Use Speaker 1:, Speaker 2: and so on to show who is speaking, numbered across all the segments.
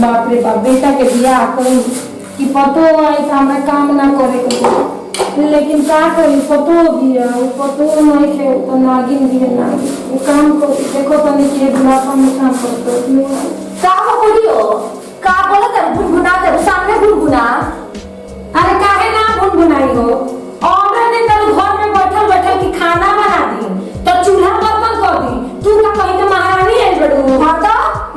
Speaker 1: बाप रे बाप, बेटा के बियाह करी कि पतो आई तो हमरा काम ना करे के, लेकिन का करी पतो बिया पतो नहीं खे तो नागिन भी ना वो काम को देखो तो नहीं के बुढ़ापा में काम करते
Speaker 2: का हो बोलियो का बोला कर गुनगुना कर सामने गुनगुना।
Speaker 1: अरे काहे ना गुनगुनाई हो, और दिन तो घर में बैठल बैठल की खाना बना दी तो चूल्हा बर्तन कर दी, तू का कहीं तो महारानी है बड़ू।
Speaker 2: हां तो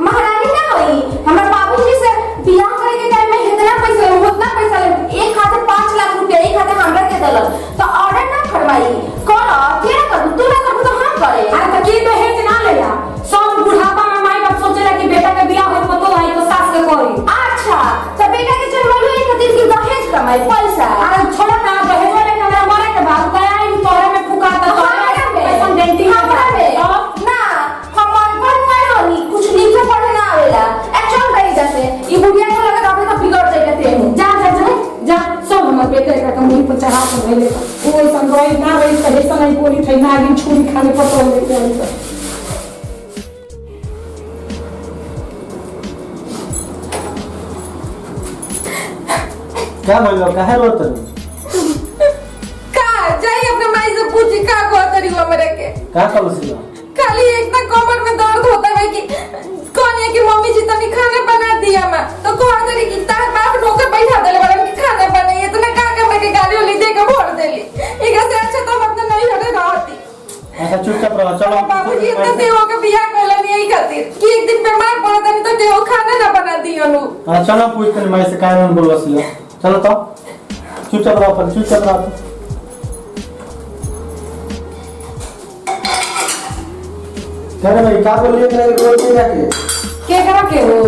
Speaker 2: महारानी ना होई, हमर बाबूजी से बियाह करे के टाइम में इतना पैसा उतना पैसा ले, एक हाथे 5 लाख रुपया एक हाथे हमरा के दलल तो ऑर्डर ना करवाई कर के कर तू ना कर तो हम करे।
Speaker 1: अरे तो की दहेज ना लेया, सब बुढ़ापा में माई बाप सोचेला कि बेटा के बियाह हो पतो आई तो सास के करी।
Speaker 2: अच्छा तो बेटा के चलवालो एक खातिर की दहेज कमाई पैसा।
Speaker 1: अरे छोड़ा ना दहेज वाले हमरा मरे के बाद तो आई तोरे में फुकाता तो पैसा डेंटिंग
Speaker 2: हमरा में ना हम अनपढ़ नहीं होनी, कुछ लिखे पढ़े ना आवेला एक्चुअल रही जैसे ई बुढ़िया को लगा आपने तो बिगड़ जाएगा तेनु।
Speaker 1: जा जा जा जा सब हमर बेटे का कमरी पर चढ़ा के भेले वो ऐसा रोई ना रही कहे तो नहीं बोली थई ना आगे छुरी खाने पतो लेके आई।
Speaker 3: क्या बोलो काहे रोत रही?
Speaker 2: का जाई अपने माई से पूछी का को तरी हो मेरे के
Speaker 3: का कलसिला?
Speaker 2: खाली एक ना कमर में दर्द होता है कि कौन है कि मम्मी जी तनी खाना बना दिया मैं तो कौन तरी की तार बाप नौकर बैठा देले वाला कि खाना बनाई इतना का मेरे के गाली वाली दे के भर देली इका से अच्छा तो हम अपने नहीं हटे रहती।
Speaker 3: अच्छा चुपचाप रहो चलो
Speaker 2: बाबूजी इतना देहो के बियाह कइला नहीं यही खातिर कि एक दिन बीमार पड़ा तनी तो देहो खाना ना बना दियनु।
Speaker 3: हां चलो पूछ कर मैं से काहे मन बोलवसिला चलो तो चुपचाप रहो पर चुपचाप रहो। करे भाई का बोलिए तेरे को के जाके
Speaker 1: के करा के हो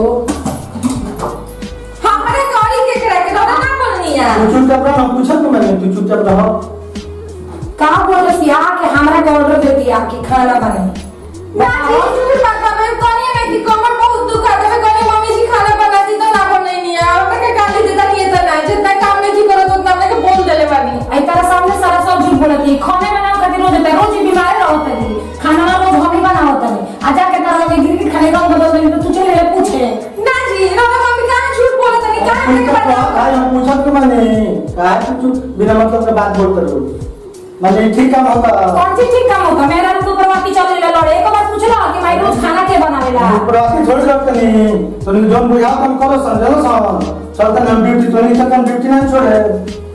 Speaker 2: हमारे गौरी के करा के ना बोलनी है
Speaker 3: तू चुपचाप रहो पूछा तो मैंने तू चुपचाप रहो।
Speaker 1: का बोले सिया के हमरा के ऑर्डर दे दिया कि खाना बनाए
Speaker 2: ना जी बाबा मैं कोनी है कि कमर बहुत दुखाता है कोनी मम्मी जी खाना बनाती तो ना बनाई नहीं है और मैं गाली देता नहीं है तो ना जितना काम नहीं की करो तो उतना मैं बोल देले बानी
Speaker 1: आई तारा सामने सारा सब झूठ बोलती खाने बनाओ खातिर रोज देता रोज बीमार रहत है खाना ना रोज हम ही बनावत है आजा के तारा लगे गिर गिर खाने का बदल दे तो तू चले ले पूछे
Speaker 2: ना जी रोज मम्मी का झूठ बोलत नहीं का
Speaker 3: काहे हम पूछा तो मैंने काहे तू बिना मतलब के बात बोलते रहो मैंने ठीक काम होता
Speaker 1: कौन सी ठीक काम होता मेरा रूप पर वाकी चले ले लड़े एक बार पूछ लो कि भाई रोज खाना के बनावेला
Speaker 3: प्रवासी थोड़ी लगता नहीं तो जोन बुझाओ तुम करो समझो सामान चलता ना ड्यूटी तो नहीं चलता ड्यूटी ना छोड़े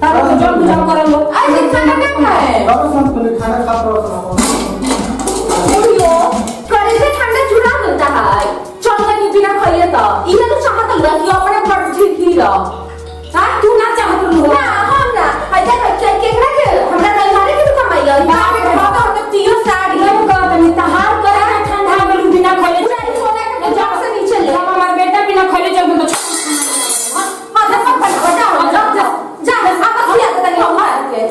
Speaker 1: तारा तो जोन बुझाओ कर लो
Speaker 2: आज खाना क्या है
Speaker 3: करो सब तुम खाना खा करो
Speaker 2: बोलियो करे से ठंडा चूड़ा मिलता है चल के बिना खाइए तो इने तो चाहत लगा कि अपने पर ठीक ही रह
Speaker 1: हां तू ना चाहत लो
Speaker 2: ना हम ना आजा केकरा के हमरा अलमारी के तो कमाई है बाप रे बाप तो पियो साड़ी
Speaker 1: हम कहत नहीं तहार करे ठंडा गलू बिना खोले
Speaker 2: पूरा सोना के जब से नीचे ले
Speaker 1: हम हमार बेटा बिना खोले चल तो
Speaker 2: माथा पर बजा हो जा जा अब खिया तो नहीं हम मार के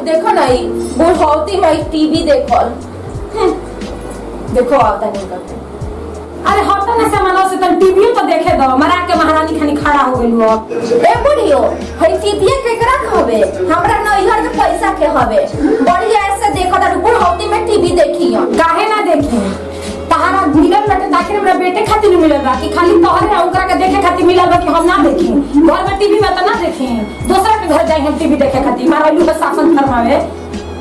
Speaker 2: देखो नहीं बुढ़ौती में टीवी देखो देखो आता नहीं करते।
Speaker 1: अरे हटो ना सामान से तन टीवी तो देखे दो मरा के महारानी खानी खड़ा हो गइल हो
Speaker 2: ए बुढ़ियो हई टीवी केकरा कहबे हमरा नैहर के पैसा के हवे बढ़िया ऐसे देखो त बुढ़ौती में टीवी देखियो
Speaker 1: काहे ना देखे तहारा मिलल लटे ताकि हमरा बेटे खातिर मिलल बा कि खाली तोहरे ओकरा के देखे खातिर मिलल बा कि हम ना देखी घर में टीवी में तो ना देखी दूसरा के घर जाई हम टीवी देखे खातिर मारलू बस शासन फरमावे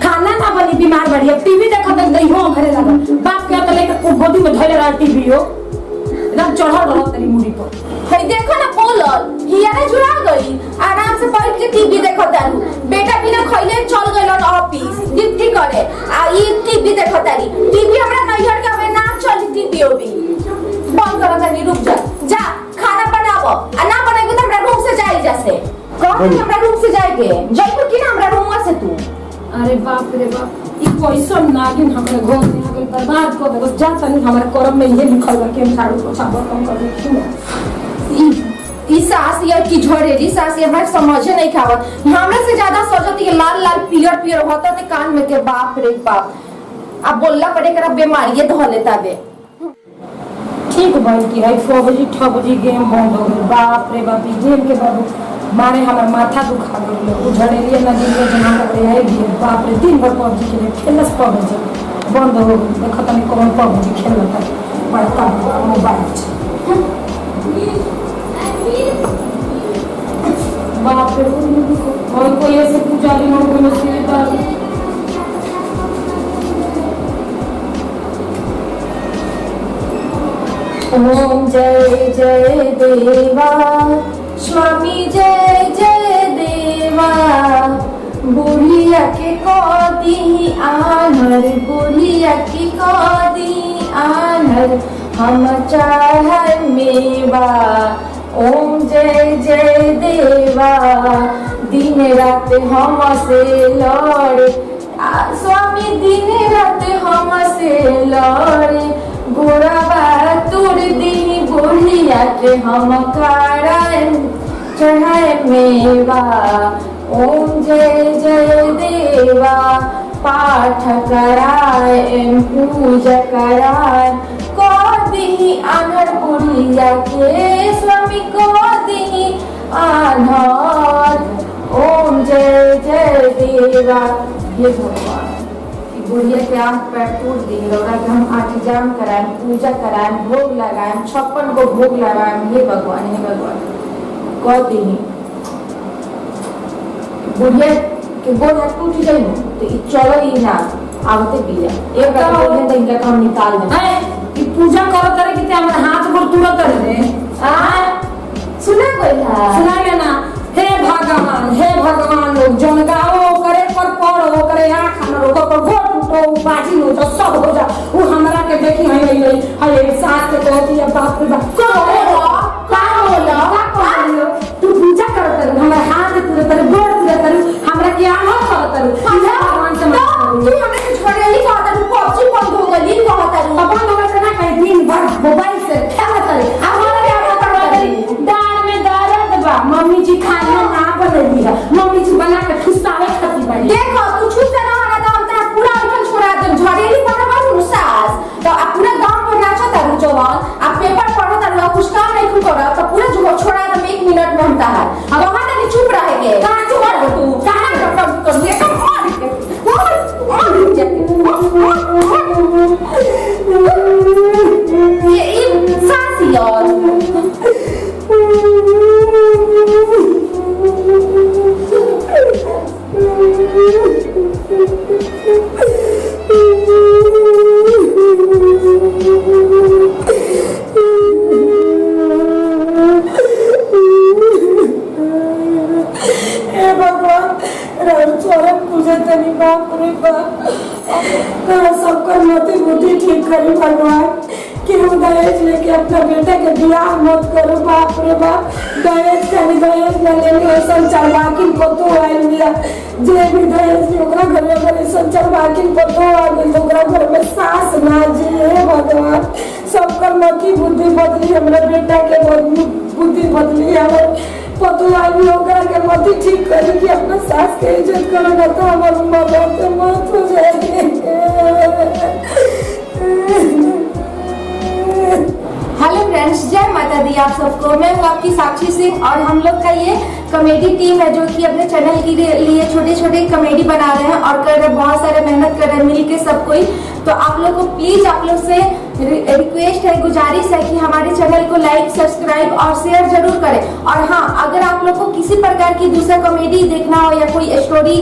Speaker 1: खाना ना बनी बीमार बढ़िया टीवी देखो तो दही हो घरे लगा बाप के तो लेके गोदी में धइले रहा टीवी हो एकदम चढ़ल रहो तेरी मुड़ी पर
Speaker 2: हई देखो ना बोलल हिया ने जुड़ा गई आराम से बैठ के टीवी देखो तारू बेटा बिना खइले चल गइल ऑफिस ड्यूटी करे आ ई टीवी देखो तारी टीवी हमरा नैहर के हमें ना चली टीवी ओबी बंद करो तानी रुक जा जा खाना बनावो आ ना बनाइबो त हमरा रूम से जाई जैसे कौन हमरा रूम से जाइबे जइबो कि ना हमरा रूम से तू
Speaker 1: अरे बाप रे बाप ई कैसन नागिन हमरे घर में हगल बर्बाद कर दे बस जा तनी हमारे करम में ये लिखल बा कि हम झाड़ू पोछा बर्तन कर देखी
Speaker 2: ई सास या की झोरेरी सास या हमरा समझे नहीं खावत हमरा से ज्यादा सोचती है लाल लाल पियर पियर होता ते कान में के बाप रे बाप अब बोलला पड़े करा बीमारी धो लेता बे
Speaker 1: ठीक भाई की है 4 बजे 6 बजे गेम बंद हो गई बाप रे बाप ई गेम के बाबू मारे हमार माथा दुखा गई वो झड़ेलिए नदी में जमा कर रहे हैं बाप रे दिन भर पबजी के लिए खेलस पबजी बंद हो गई देखो तनी कौन पबजी खेलता बड़का मोबाइल बाप रे कोई ऐसे पुजारी न कोई सुविधा
Speaker 2: ओम जय जय देवा स्वामी जय जय देवा बुढ़िया के कदी आनर बुढ़िया के कदी आनर हम चाहर मेवा ओम जय जय देवा दिन रात हम से लड़े स्वामी दिन रात हम से लड़े गोराबा तोड़ दी बुढ़िया के हम कारण चढ़ाए मेवा ओम जय जय देवा पाठ कराए पूजा कराए दी आनर बुढ़िया के स्वामी को दी आनर ओम जय जय देवा। ये भगवान बुढ़िया के आंख पैर टूट दी रौरा के हम आठजाम कराएं पूजा कराएं भोग लगाएं 56 को भोग लगाएं। हे भगवान कह दी बुढ़िया के गोड़ हाथ टूट जाए तो चलो ही ना आवते पिया एक बार बोलने तो इनका काम निकाल दे
Speaker 1: कि पूजा करो करे कि हमारे हाथ गोड़ तुरंत रे
Speaker 2: सुना कोई
Speaker 1: सुनाइए ना हे भगवान लोग जौन गाओ करे पर पड़ो करे आँख हमरो पर गोड़ टूटो बाजी हो तो सब हो जा वो हमरा के देखी हई सास के कहती है बाप रे बाप तू पूजा करत रही हमरा हाथ तुरंत रे गोड़ तुरंत रे हमरा के आँख करत रे भगवान से
Speaker 2: तू हमरा के छोड़े ही कहत रे पबजी बंद हो गई कहत रे
Speaker 1: अपन लोग से ना कहीं दिन भर मोबाइल से खेलत रे हमारा क्या करत रे दाल में दर्द बा मम्मी जी खाना ना बनेली है मम्मी जी बना के ठुसावे खाती बाड़ी
Speaker 2: देखो तू छूट ना हमारा दाम तेरा पूरा उठल छोड़ा दे झड़ेली पर बाबू सास तो अब पूरा गांव पर नाचो तारू जवान अब पेपर पढ़ो तारू कुछ काम नहीं कुछ करो तो पूरा जो छोड़ा दे 1 मिनट में होता है अब वहां तक चुप रहेंगे कहां चुप रह तू कहां कर ले कर ये सासी यार
Speaker 1: सबकर मोती बुद्धि ठीक करी भगवान कि हम दहेज लेके अपना बेटा के बियाह मत करो बाप रे बाप दहेज न लेने ऐसा चलवाकिन पतो आयल मिला जे भी दहेज ले ओकरा घर में अगर ऐसा चलवाकिन पतो आ गई तो ओकरा घर में सास ना जी हे भगवान सबकर मोती बुद्धि बदली हमरा बेटा के बुद्धि बदली हमर पतो आयल ओकरा के मोती ठीक करी कि अपना सास के इज्जत करो ना तो हमर मौत मत हो जाएगी।
Speaker 2: हेलो फ्रेंड्स, जय माता दी आप सबको। मैं हूँ आपकी साक्षी सिंह और हम लोग का ये कॉमेडी टीम है जो कि अपने चैनल के लिए छोटे छोटे कॉमेडी बना रहे हैं और कर रहे बहुत सारे मेहनत कर रहे हैं मिलके सब कोई। तो आप लोग को प्लीज आप लोग से रिक्वेस्ट है, गुजारिश है कि हमारे चैनल को लाइक सब्सक्राइब और शेयर जरूर करें। और हाँ, अगर आप लोग को किसी प्रकार की दूसरा कॉमेडी देखना हो या कोई स्टोरी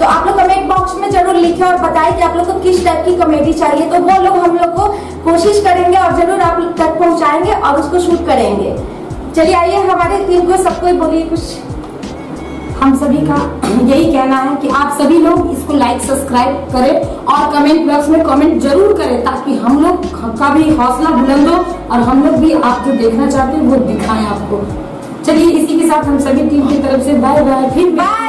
Speaker 2: तो आप लोग कमेंट बॉक्स में जरूर लिखें और बताएं कि आप लोग को किस टाइप की कॉमेडी चाहिए, तो वो लोग हम लोग को कोशिश करेंगे और जरूर आप तक पहुंचाएंगे और उसको शूट करेंगे। चलिए आइए हमारे टीम को सबको बोलिए कुछ।
Speaker 1: हम सभी का यही कहना है कि आप सभी लोग इसको लाइक सब्सक्राइब करें और कमेंट बॉक्स में कमेंट जरूर करें ताकि हम लोग का भी हौसला बुलंद हो और हम लोग भी आप जो देखना चाहते हैं वो दिखाएं आपको। चलिए इसी के साथ हम सभी टीम की तरफ से बाय बाय, फिर बाय।